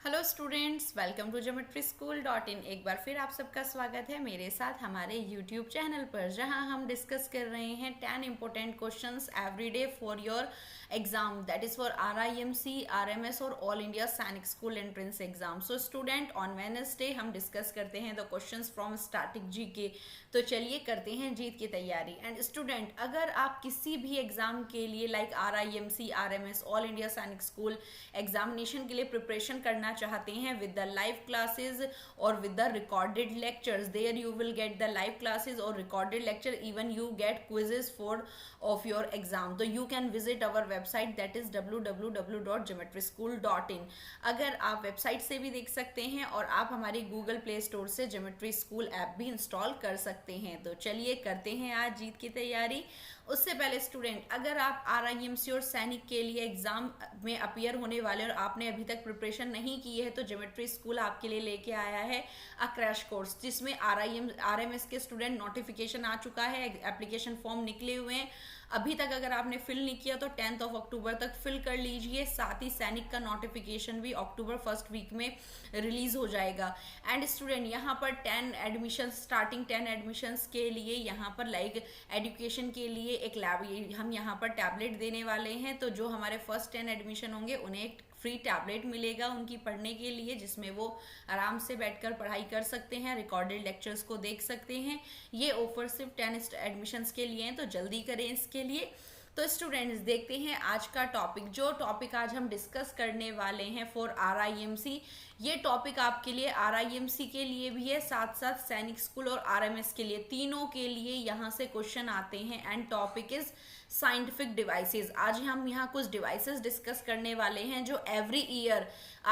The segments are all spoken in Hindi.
Hello students, welcome to geometry-school.in। एक बार फिर आप सबका स्वागत है मेरे साथ हमारे यूट्यूब चैनल पर, जहां हम डिस्कस कर रहे हैं 10 important questions everyday for your exam, that is for RIMC, RMS और ऑल इंडिया सैनिक school entrance exam. So student, on Wednesday हम डिस्कस करते हैं the questions from static GK. तो चलिए करते हैं जीत की तैयारी। एंड स्टूडेंट, अगर आप किसी भी एग्जाम के लिए like RIMC, RMS, all India सैनिक स्कूल एग्जामिनेशन के लिए प्रिपरेशन करना चाहते हैं with the live classes or with the recorded lectures, there you will get the live classes or recorded lecture, even you get quizzes for of your exam. So you can visit our website, that is www.geometryschool.in। अगर आप वेबसाइट से भी देख सकते हैं और आप हमारे गूगल प्ले स्टोर से ज्योमेट्री स्कूल ऐप भी इंस्टॉल कर सकते हैं। तो चलिए करते हैं आज जीत की तैयारी। उससे पहले स्टूडेंट, अगर आप RIMC और सैनिक के लिए एग्जाम में अपीयर होने वाले और आपने अभी तक प्रिपरेशन नहीं की है, तो ज्योमेट्री स्कूल आपके लिए लेके आया है अ क्रैश कोर्स, जिसमें RMS के स्टूडेंट नोटिफिकेशन आ चुका है, एप्लीकेशन फॉर्म निकले हुए हैं। अभी तक अगर आपने फिल नहीं किया तो 10 अक्टूबर तक फिल कर लीजिए। साथ ही सैनिक का नोटिफिकेशन भी अक्टूबर फर्स्ट वीक में रिलीज हो जाएगा। एंड स्टूडेंट, यहाँ पर 10 एडमिशन, स्टार्टिंग 10 एडमिशन्स के लिए यहाँ पर लाइक एजुकेशन के लिए एक लैब, हम यहाँ पर टैबलेट देने वाले हैं। तो जो हमारे फर्स्ट 10 एडमिशन होंगे उन्हें एक फ्री टैबलेट मिलेगा उनकी पढ़ने के लिए, जिसमें वो आराम से बैठकर पढ़ाई कर सकते हैं, रिकॉर्डेड लेक्चर्स को देख सकते हैं। ये ऑफर सिर्फ 10 एडमिशन्स के लिए हैं, तो जल्दी करें इसके लिए। तो स्टूडेंट्स, देखते हैं आज का टॉपिक। जो टॉपिक आज हम डिस्कस करने वाले हैं फॉर RIMC, ये टॉपिक आपके लिए RIMC के लिए भी है, साथ साथ सैनिक स्कूल और RMS के लिए, तीनों के लिए यहाँ से क्वेश्चन आते हैं। And topic is scientific devices. आज हम यहाँ कुछ डिवाइसेस डिस्कस करने वाले हैं जो एवरी ईयर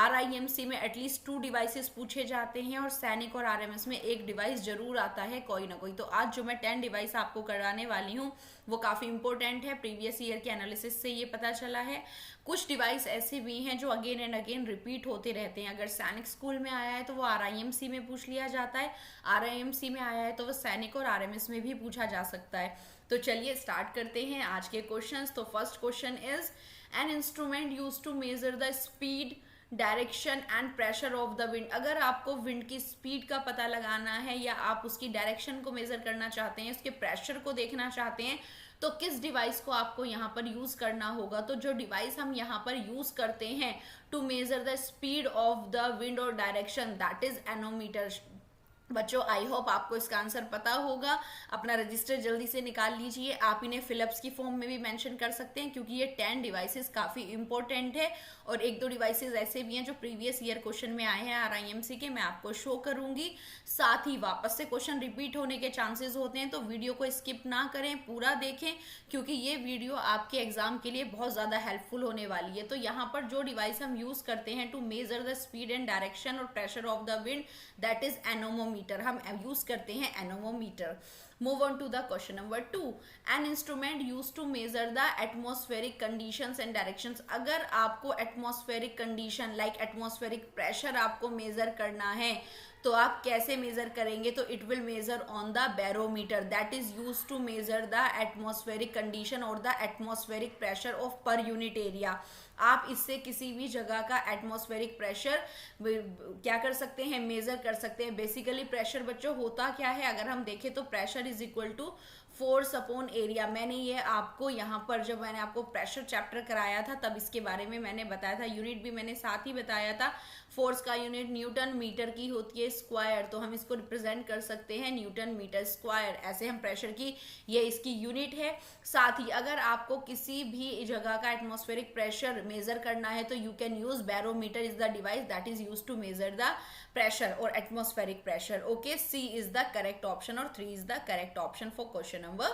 RIMC में एटलीस्ट 2 डिवाइसेस पूछे जाते हैं और सैनिक और RMS में एक डिवाइस जरूर आता है कोई ना कोई। तो आज जो मैं 10 डिवाइस आपको कराने वाली हूँ वो काफ़ी इंपॉर्टेंट है, प्रीवियस ईयर के एनालिसिस से ये पता चला है। कुछ डिवाइस ऐसे भी हैं जो अगेन एंड अगेन रिपीट होते रहते हैं। अगर सैनिक स्कूल में आया है तो वो RIMC में पूछ लिया जाता है, RIMC में आया है तो वो सैनिक और RMS में भी पूछा जा सकता है। तो चलिए स्टार्ट करते हैं आज के क्वेश्चंस। तो first question is, an instrument used to measure the speed, direction and pressure of the wind. अगर आपको विंड की स्पीड का पता लगाना है या आप उसकी डायरेक्शन को मेजर करना चाहते हैं, उसके प्रेशर को देखना चाहते हैं, तो किस डिवाइस को आपको यहाँ पर यूज करना होगा। तो जो डिवाइस हम यहाँ पर यूज करते हैं to measure the speed of the wind और डायरेक्शन, दैट इज एनोमीटर। बच्चों, आई होप आपको इसका आंसर पता होगा। अपना रजिस्टर जल्दी से निकाल लीजिए। आप इन्हें फिलअप्स की फॉर्म में भी मेंशन कर सकते हैं, क्योंकि ये 10 डिवाइसेस काफ़ी इंपॉर्टेंट है। और 1-2 डिवाइसेस ऐसे भी हैं जो प्रीवियस ईयर क्वेश्चन में आए हैं RIMC के, मैं आपको शो करूंगी। साथ ही वापस से क्वेश्चन रिपीट होने के चांसेस होते हैं, तो वीडियो को स्किप ना करें, पूरा देखें, क्योंकि ये वीडियो आपके एग्जाम के लिए बहुत ज़्यादा हेल्पफुल होने वाली है। तो यहाँ पर जो डिवाइस हम यूज़ करते हैं to measure the speed and direction और pressure of the wind, that is anemometer. हम यूज करते हैं anemometer. Move on to the question number 2, an instrument use to measure the atmospheric conditions and directions. अगर आपको atmospheric condition like atmospheric pressure आपको मेजर करना है, तो आप कैसे मेजर करेंगे? तो it will measure on the barometer, that is use to measure the atmospheric condition और the atmospheric pressure of per unit area. आप इससे किसी भी जगह का एटमॉस्फेरिक प्रेशर क्या कर सकते हैं, मेजर कर सकते हैं। बेसिकली प्रेशर बच्चों होता क्या है, अगर हम देखें तो pressure is equal to force upon area. मैंने ये आपको यहाँ पर जब मैंने आपको प्रेशर चैप्टर कराया था तब इसके बारे में मैंने बताया था, यूनिट भी मैंने साथ ही बताया था। फोर्स का यूनिट न्यूटन मीटर की होती है स्क्वायर, तो हम इसको रिप्रेजेंट कर सकते हैं न्यूटन मीटर स्क्वायर। ऐसे हम प्रेशर की, ये इसकी यूनिट है। साथ ही अगर आपको किसी भी जगह का एटमॉस्फेरिक प्रेशर मेजर करना है तो you can use barometer, is the device that is use to measure the pressure or atmospheric pressure. Okay, C is the correct option or 3 is the correct option for question number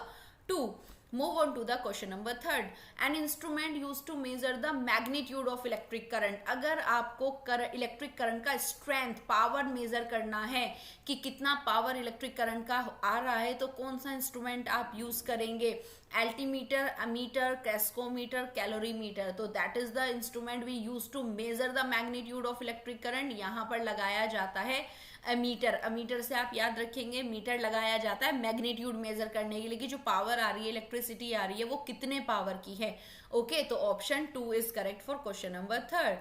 2. Move on to the question number 3. An instrument used to measure the magnitude of electric current. अगर आपको इलेक्ट्रिक करंट का स्ट्रेंथ, पावर मेजर करना है कि कितना पावर इलेक्ट्रिक करंट का आ रहा है, तो कौन सा इंस्ट्रूमेंट आप यूज करेंगे? Altimeter, ammeter, crescometer, calorimeter. तो that is the instrument we use to measure the magnitude of electric current. यहाँ पर लगाया जाता है अमीटर। अमीटर से आप याद रखेंगे, मीटर लगाया जाता है मैग्नीट्यूड मेजर करने के लिए कि जो पावर आ रही है, इलेक्ट्रिसिटी आ रही है, वो कितने पावर की है। ओके, तो option 2 is correct for question number 3।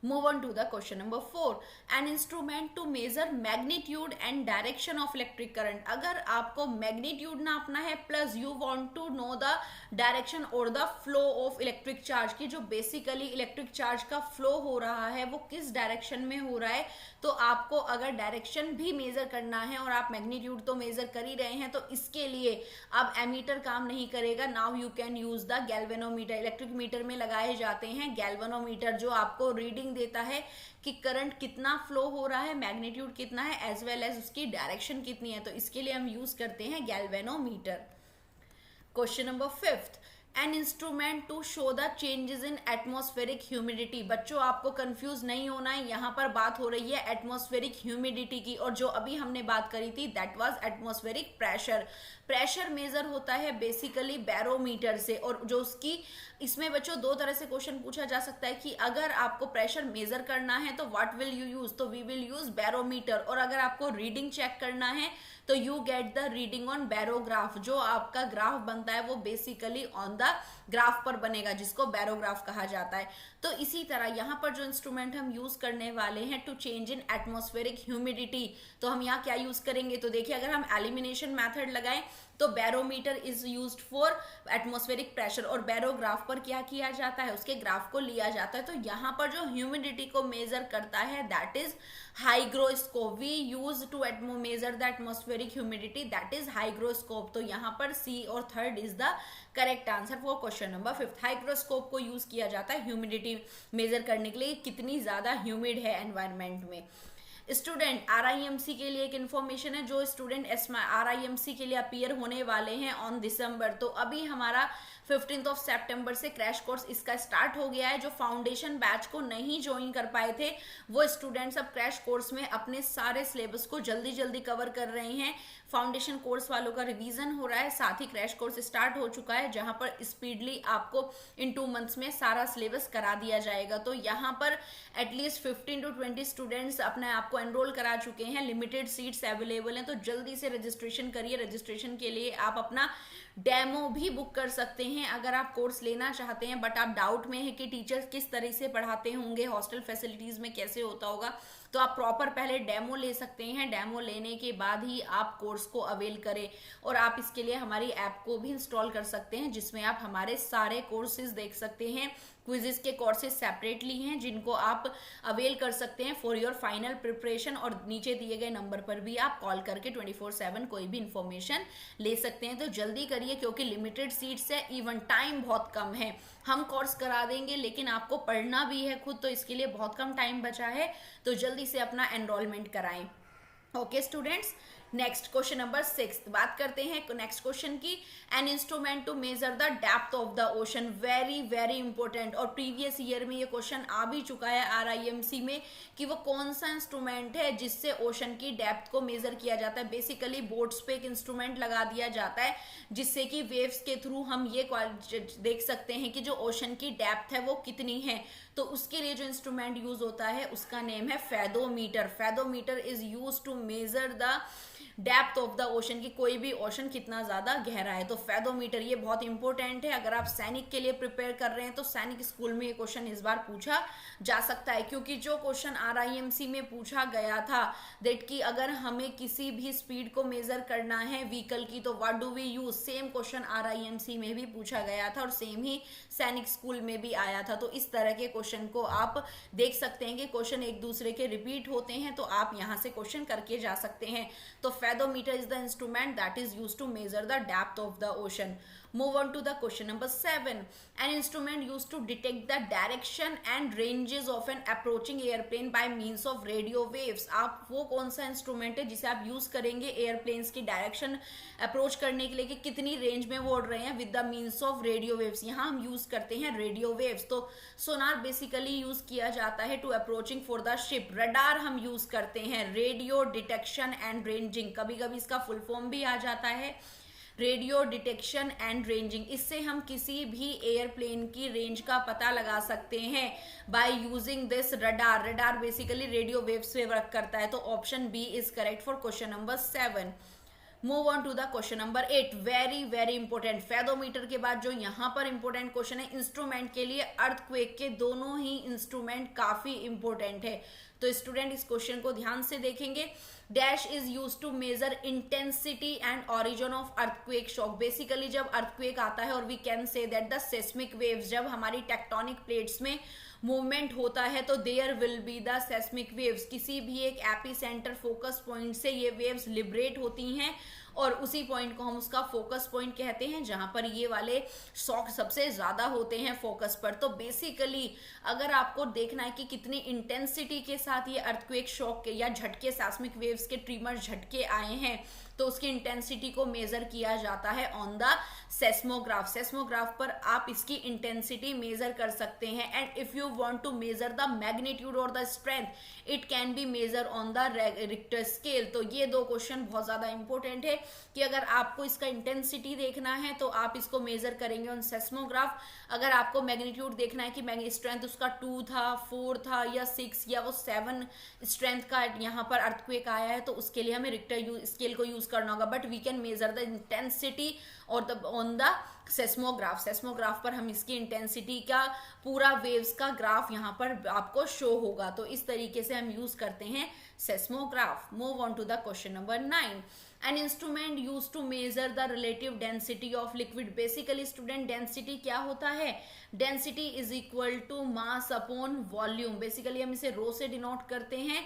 Move on to the question number 4. An instrument to measure magnitude and direction of electric current. अगर आपको magnitude नापना है plus you want to know the direction or the flow of electric charge की जो basically electric charge का flow हो रहा है वो किस direction में हो रहा है, तो आपको अगर direction भी measure करना है और आप magnitude तो measure कर ही रहे हैं तो इसके लिए अब एमीटर काम नहीं करेगा. Now you can use the galvanometer. Electric meter में लगाए जाते हैं गैल्वेनोमीटर जो आपको रीडिंग देता है कि करंट कितना फ्लो हो रहा है, मैग्नीट्यूड कितना है, एज वेल एज उसकी डायरेक्शन कितनी है. तो इसके लिए हम यूज करते हैं galvanometer. Question number 5. An instrument to show the changes in atmospheric humidity. बच्चों आपको कंफ्यूज नहीं होना है, यहाँ पर बात हो रही है एटमॉस्फेरिक ह्यूमिडिटी की, और जो अभी हमने बात करी थी that was atmospheric pressure. Pressure measure होता है बेसिकली बैरोमीटर से, और जो उसकी इसमें बच्चों दो तरह से क्वेश्चन पूछा जा सकता है कि अगर आपको प्रेशर मेजर करना है तो व्हाट विल यू यूज, तो वी विल यूज बैरोमीटर. और अगर आपको रीडिंग चेक करना है तो you get the reading on barograph. जो आपका ग्राफ बनता है वो बेसिकली ऑन द ग्राफ पर बनेगा जिसको बैरोग्राफ कहा जाता है. तो इसी तरह यहाँ पर जो इंस्ट्रूमेंट हम यूज करने वाले हैं to change in atmospheric humidity, तो हम यहाँ क्या यूज करेंगे, तो देखिए अगर हम एलिमिनेशन मेथड लगाएं तो barometer is used for atmospheric pressure, और बैरोग्राफ पर क्या किया जाता है, उसके ग्राफ को लिया जाता है. तो यहाँ पर जो ह्यूमिडिटी को मेजर करता है that is hygroscope. We use to measure the atmospheric humidity that is hygroscope. तो यहाँ पर सी और third is the correct answer for question number 5. Hygroscope को यूज किया जाता है ह्यूमिडिटी मेजर करने के लिए कितनी ज्यादा ह्यूमिड है एनवायरमेंट में. स्टूडेंट RIMC के लिए एक इन्फॉर्मेशन है, जो स्टूडेंट RIMC के लिए अपीयर होने वाले हैं ऑन दिसंबर, तो अभी हमारा 15 सितंबर से क्रैश कोर्स इसका स्टार्ट हो गया है. जो फाउंडेशन बैच को नहीं ज्वाइन कर पाए थे वो स्टूडेंट्स अब क्रैश कोर्स में अपने सारे सिलेबस को जल्दी जल्दी कवर कर रहे हैं. फाउंडेशन कोर्स वालों का रिवीजन हो रहा है, साथ ही क्रैश कोर्स स्टार्ट हो चुका है जहां पर स्पीडली आपको इन 2 मंथ्स में सारा सिलेबस करा दिया जाएगा. तो यहाँ पर एटलीस्ट 15 to 20 स्टूडेंट्स अपने आप को एनरोल करा चुके हैं. लिमिटेड सीट्स अवेलेबल हैं, तो जल्दी से रजिस्ट्रेशन करिए. रजिस्ट्रेशन के लिए आप अपना डेमो भी बुक कर सकते हैं अगर आप कोर्स लेना चाहते हैं, बट आप डाउट में है कि टीचर्स किस तरह से पढ़ाते होंगे, हॉस्टल फैसिलिटीज में कैसे होता होगा, तो आप प्रॉपर पहले डेमो ले सकते हैं. डेमो लेने के बाद ही आप कोर्स को अवेल करें, और आप इसके लिए हमारी ऐप को भी इंस्टॉल कर सकते हैं जिसमें आप हमारे सारे कोर्सेज देख सकते हैं. क्विजेस के कोर्सेज सेपरेटली हैं जिनको आप अवेल कर सकते हैं फॉर योर फाइनल प्रिपरेशन, और नीचे दिए गए नंबर पर भी आप कॉल करके 24/7 कोई भी इंफॉर्मेशन ले सकते हैं. तो जल्दी करिए क्योंकि लिमिटेड सीट्स है, इवन टाइम बहुत कम है. हम कोर्स करा देंगे लेकिन आपको पढ़ना भी है खुद, तो इसके लिए बहुत कम टाइम बचा है, तो जल्दी से अपना एनरोलमेंट कराएं. Okay students, next question number 6 बात करते हैं नेक्स्ट क्वेश्चन की. An instrument to measure the depth of the ocean. Very very important, और प्रीवियस ईयर में ये क्वेश्चन आ भी चुका है RIMC में कि वो कौन सा इंस्ट्रूमेंट है जिससे ओशन की डेप्थ को मेजर किया जाता है. बेसिकली बोट्स पे एक इंस्ट्रूमेंट लगा दिया जाता है जिससे कि वेव्स के थ्रू हम ये देख सकते हैं कि जो ओशन की डेप्थ है वो कितनी है. तो उसके लिए जो इंस्ट्रूमेंट यूज होता है उसका नेम है fathometer. Fathometer is use to measure the depth of the ocean की कोई भी ओशन कितना ज्यादा गहरा है. तो फेदोमीटर ये बहुत इंपॉर्टेंट है. अगर आप सैनिक के लिए प्रिपेयर कर रहे हैं तो सैनिक स्कूल में ये क्वेश्चन इस बार पूछा जा सकता है, क्योंकि जो क्वेश्चन RIMC में पूछा गया था दैट कि अगर हमें किसी भी स्पीड को मेजर करना है व्हीकल की तो what do we use, same question RIMC में भी पूछा गया था और सेम ही सैनिक स्कूल में भी आया था. तो इस तरह के क्वेश्चन को आप देख सकते हैं कि क्वेश्चन एक दूसरे के रिपीट होते हैं, तो आप यहाँ से क्वेश्चन करके जा सकते हैं. तो fathometer is the instrument that is used to measure the depth of the ocean. Move on to the question number 7. An instrument used to detect the direction and ranges of an approaching airplane by means of radio waves. आप वो कौन सा इंस्ट्रूमेंट है जिसे आप यूज करेंगे एयरप्लेन्स की डायरेक्शन अप्रोच करने के लिए कि कितनी रेंज में वो उड़ रहे हैं with the means of radio waves. यहाँ हम यूज करते हैं रेडियो वेव्स. तो सोनार बेसिकली यूज किया जाता है to approaching for the ship. Radar हम यूज करते हैं रेडियो डिटेक्शन एंड रेंजिंग, कभी कभी इसका फुल फॉर्म भी आ जाता है रेडियो डिटेक्शन एंड रेंजिंग. इससे हम किसी भी एयरप्लेन की रेंज का पता लगा सकते हैं by using this radar. Radar basically radio waves पे वर्क करता है. तो option B is correct for question number 7. Move on to the question number 8, very very important. Fathometer के बाद जो यहाँ पर इंपॉर्टेंट क्वेश्चन है इंस्ट्रूमेंट के लिए, अर्थक्वेक के दोनों ही इंस्ट्रूमेंट काफी इंपॉर्टेंट है। तो स्टूडेंट इस क्वेश्चन को ध्यान से देखेंगे। Dash is use to measure intensity and origin of earthquake shock. Basically जब अर्थक्वेक आता है, और we can say that the seismic waves, जब हमारी टेक्टोनिक प्लेट्स में मूवमेंट होता है तो there will be the seismic waves. किसी भी एक एपी सेंटर फोकस पॉइंट से ये वेव्स लिबरेट होती हैं, और उसी पॉइंट को हम उसका फोकस पॉइंट कहते हैं, जहां पर ये वाले शॉक सबसे ज्यादा होते हैं फोकस पर। तो बेसिकली अगर आपको देखना है कि कितनी इंटेंसिटी के साथ ये अर्थक्वेक शॉक या झटके, सेस्मिक वेव्स के ट्रिमर झटके आए हैं, तो उसकी इंटेंसिटी को मेजर किया जाता है ऑन द सेस्मोग्राफ। सेस्मोग्राफ पर आप इसकी इंटेंसिटी मेजर कर सकते हैं। And if you want to measure the magnitude और the strength, it can be measure on the Richter scale. तो ये दो क्वेश्चन बहुत ज्यादा इंपॉर्टेंट है कि अगर आपको इसका इंटेंसिटी देखना है तो आप इसको मेजर करेंगे ऑन सेस्मोग्राफ। अगर आपको मैग्नीट्यूड देखना है कि स्ट्रेंथ उसका 2 था, 4 था या 6 या वो 7 स्ट्रेंथ का यहाँ पर अर्थक्वेक आया है, तो उसके लिए हमें रिक्टर स्केल को यूज करना होगा। But we can measure the intensity और ऑन द सेस्मोग्राफ। सेस्मोग्राफ पर हम इसकी इंटेंसिटी का पूरा वेव्स का ग्राफ यहाँ पर आपको शो होगा। तो इस तरीके से हम यूज करते हैं seismograph. Move on to the question number 9, an instrument use to measure the relative density of liquid. Basically student density क्या होता है? Density is equal to mass upon volume. Basically हम इसे रो से डिनोट करते हैं,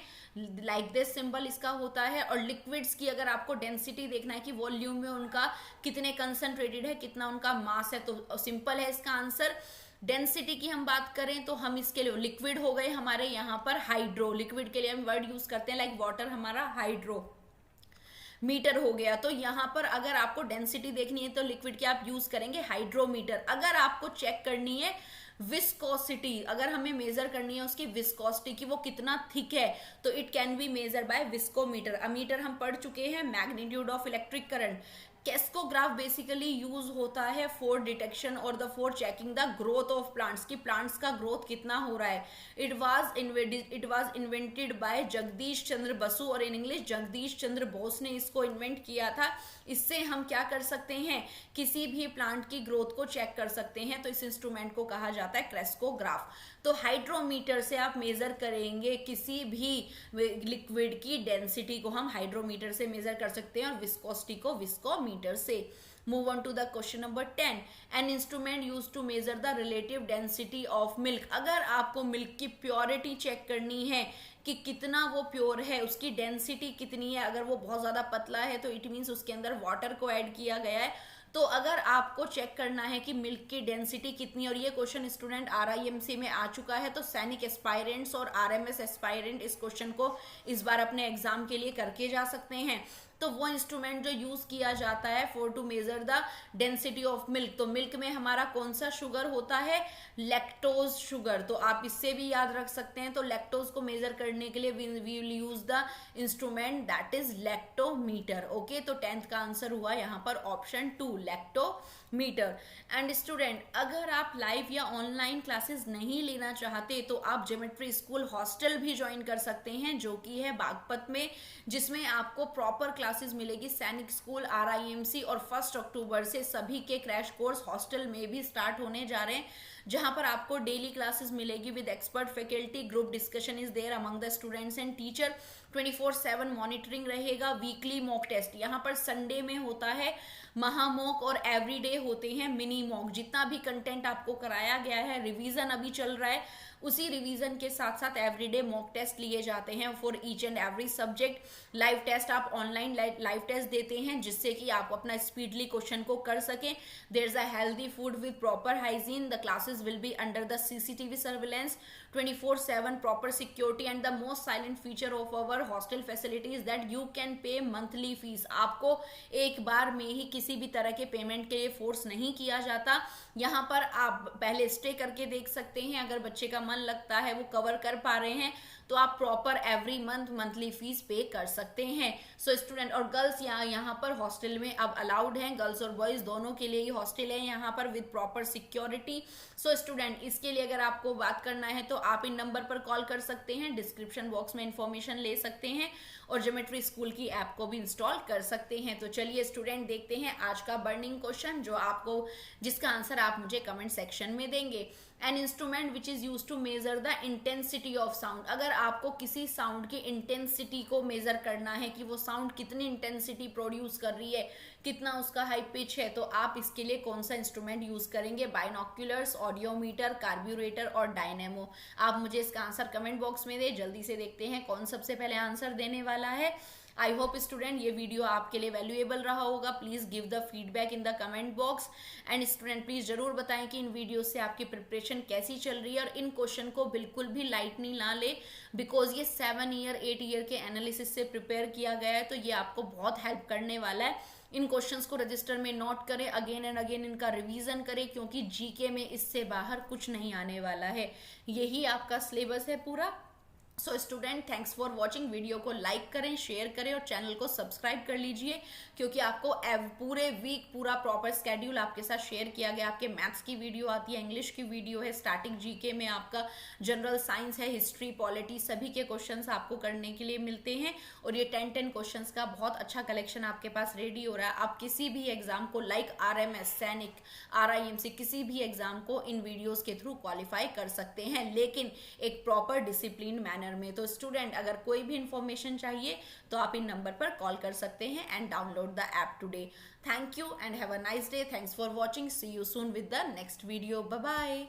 लाइक दिस सिंबल इसका होता है। और लिक्विड्स की अगर आपको डेंसिटी देखना है कि वॉल्यूम में उनका कितने कंसंट्रेटेड है, कितना उनका मास है, तो सिंपल है इसका आंसर। डेंसिटी की हम बात करें तो हम इसके लिए, लिक्विड हो गए हमारे यहाँ पर हाइड्रो, लिक्विड के लिए हम वर्ड यूज करते हैं लाइक वाटर हमारा हाइड्रो, मीटर हो गया। तो यहाँ पर अगर आपको डेंसिटी देखनी है तो लिक्विड के आप यूज करेंगे हाइड्रोमीटर। अगर आपको चेक करनी है विस्कोसिटी, अगर हमें मेजर करनी है उसकी विस्कोसिटी की वो कितना थिक है, तो it can be measure by viscometer. Ammeter हम पढ़ चुके हैं, magnitude of electric current. Crescograph basically use होता है फॉर डिटेक्शन और the for checking the growth of plants, की प्लांट्स का ग्रोथ कितना हो रहा है। It was invented by Jagdish Chandra Basu, और इन इंग्लिश जगदीश चंद्र बोस ने इसको इन्वेंट किया था। इससे हम क्या कर सकते हैं, किसी भी प्लांट की ग्रोथ को चेक कर सकते हैं। तो इस इंस्ट्रूमेंट को कहा जाता है क्रेस्कोग्राफ। तो हाइड्रोमीटर से आप मेजर करेंगे किसी भी लिक्विड की डेंसिटी को हम हाइड्रोमीटर से मेजर कर सकते हैं, और विस्कोसिटी को विस्कोमीटर से। Move on to the question number 10, an instrument use to measure the relative density of milk. अगर आपको मिल्क की प्योरिटी चेक करनी है कि कितना वो प्योर है, उसकी डेंसिटी कितनी है, अगर वो बहुत ज्यादा पतला है तो इट मीन्स उसके अंदर वाटर को ऐड किया गया है। तो अगर आपको चेक करना है कि मिल्क की डेंसिटी कितनी, और ये क्वेश्चन स्टूडेंट RIMC में आ चुका है, तो सैनिक एस्पायरेंट्स और RMS एस्पायरेंट इस क्वेश्चन को इस बार अपने एग्जाम के लिए करके जा सकते हैं। तो वो इंस्ट्रूमेंट जो यूज किया जाता है for to measure the density of milk, तो मिल्क में हमारा कौन सा शुगर होता है? Lactose sugar. तो आप इससे भी याद रख सकते हैं। तो लैक्टोज को मेजर करने के लिए we will use the instrument that is lactometer. Okay, तो 10th का आंसर हुआ यहाँ पर ऑप्शन 2, लैक्टोमीटर। एंड स्टूडेंट, अगर आप लाइव या ऑनलाइन क्लासेस नहीं लेना चाहते तो आप ज्योमेट्री स्कूल हॉस्टल भी ज्वाइन कर सकते हैं, जो कि है बागपत में, जिसमें आपको प्रॉपर क्लासेस मिलेगी। सैनिक स्कूल RIMC, और 1 अक्टूबर से सभी के क्रैश कोर्स हॉस्टल में भी स्टार्ट होने जा रहे हैं, जहां पर आपको डेली क्लासेस मिलेगी with expert faculty. Group discussion is there among the students and teacher. 24/7 monitoring रहेगा। वीकली मॉक टेस्ट यहाँ पर संडे में होता है, महामॉक, और एवरीडे होते हैं मिनी मॉक। जितना भी कंटेंट आपको कराया गया है, रिवीजन अभी चल रहा है, उसी रिवीजन के साथ साथ एवरीडे मॉक टेस्ट लिए जाते हैं for each and every subject. Live test आप ऑनलाइन लाइव टेस्ट देते हैं, जिससे कि आप अपना स्पीडली क्वेश्चन को कर सकें। There is a healthy food with proper hygiene. The classes will be under the CCTV surveillance. 24/7 proper security. And the most silent feature of our hostel facility is that you can pay monthly fees. आपको एक बार में ही किसी भी तरह के पेमेंट के लिए फोर्स नहीं किया जाता। यहाँ पर आप पहले स्टे करके देख सकते हैं, अगर बच्चे का मन लगता है, वो कवर कर पा रहे हैं, तो आप proper every month monthly fees पे कर सकते हैं। सो स्टूडेंट, और गर्ल्स यहाँ पर हॉस्टल में अब अलाउड हैं, गर्ल्स और बॉयज दोनों के लिए ही हॉस्टल है यहाँ पर with proper security. So student, इसके लिए अगर आपको बात करना है तो आप इन नंबर पर कॉल कर सकते हैं, डिस्क्रिप्शन बॉक्स में इंफॉर्मेशन ले सकते हैं और ज्योमेट्री स्कूल की ऐप को भी इंस्टॉल कर सकते हैं। तो चलिए स्टूडेंट, देखते हैं आज का बर्निंग क्वेश्चन जो आपको, जिसका आंसर आप मुझे कमेंट सेक्शन में देंगे। An instrument which is use to measure the intensity of sound. अगर आपको किसी साउंड की इंटेंसिटी को मेजर करना है कि वो साउंड कितनी इंटेंसिटी प्रोड्यूस कर रही है, कितना उसका हाई पिच है, तो आप इसके लिए कौन सा इंस्ट्रूमेंट यूज करेंगे? बाइनोक्यूलर्स, ऑडियोमीटर, कार्ब्यूरेटर और डायनेमो। आप मुझे इसका आंसर कमेंट बॉक्स में दे। जल्दी से देखते हैं कौन सबसे पहले आंसर देने वाला है। आई होप स्टूडेंट ये वीडियो आपके लिए वैल्यूएबल रहा होगा। Please give the feedback in the comment box. And student please जरूर बताएं कि इन वीडियो से आपकी प्रिपरेशन कैसी चल रही है, और इन क्वेश्चन को बिल्कुल भी लाइट नहीं ना ले, बिकॉज ये 7 ईयर 8 ईयर के एनालिसिस से प्रिपेयर किया गया है, तो ये आपको बहुत हेल्प करने वाला है। इन क्वेश्चंस को रजिस्टर में नोट करें, अगेन एंड अगेन इनका रिवीजन करें, क्योंकि जीके में इससे बाहर कुछ नहीं आने वाला है। यही आपका सिलेबस है पूरा। So student, thanks for watching. Video को लाइक करें, शेयर करें और चैनल को सब्सक्राइब कर लीजिए, क्योंकि आपको पूरे वीक पूरा प्रॉपर स्केड्यूल आपके साथ शेयर किया गया। आपके मैथ्स की वीडियो आती है, इंग्लिश की वीडियो है, स्टैटिक जीके में आपका जनरल साइंस है, हिस्ट्री, पॉलिटी, सभी के क्वेश्चंस आपको करने के लिए मिलते हैं। और ये 10 क्वेश्चंस का बहुत अच्छा कलेक्शन आपके पास रेडी हो रहा है। आप किसी भी एग्जाम को, लाइक RMS, सैनिक, RIMC, किसी भी एग्जाम को इन वीडियोज के थ्रू क्वालिफाई कर सकते हैं, लेकिन एक प्रॉपर डिसिप्लिन मैनर में। तो स्टूडेंट, अगर कोई भी इंफॉर्मेशन चाहिए तो आप इन नंबर पर कॉल कर सकते हैं and download the app today. Thank you and have a nice day. Thanks for watching. See you soon with the next video. Bye bye.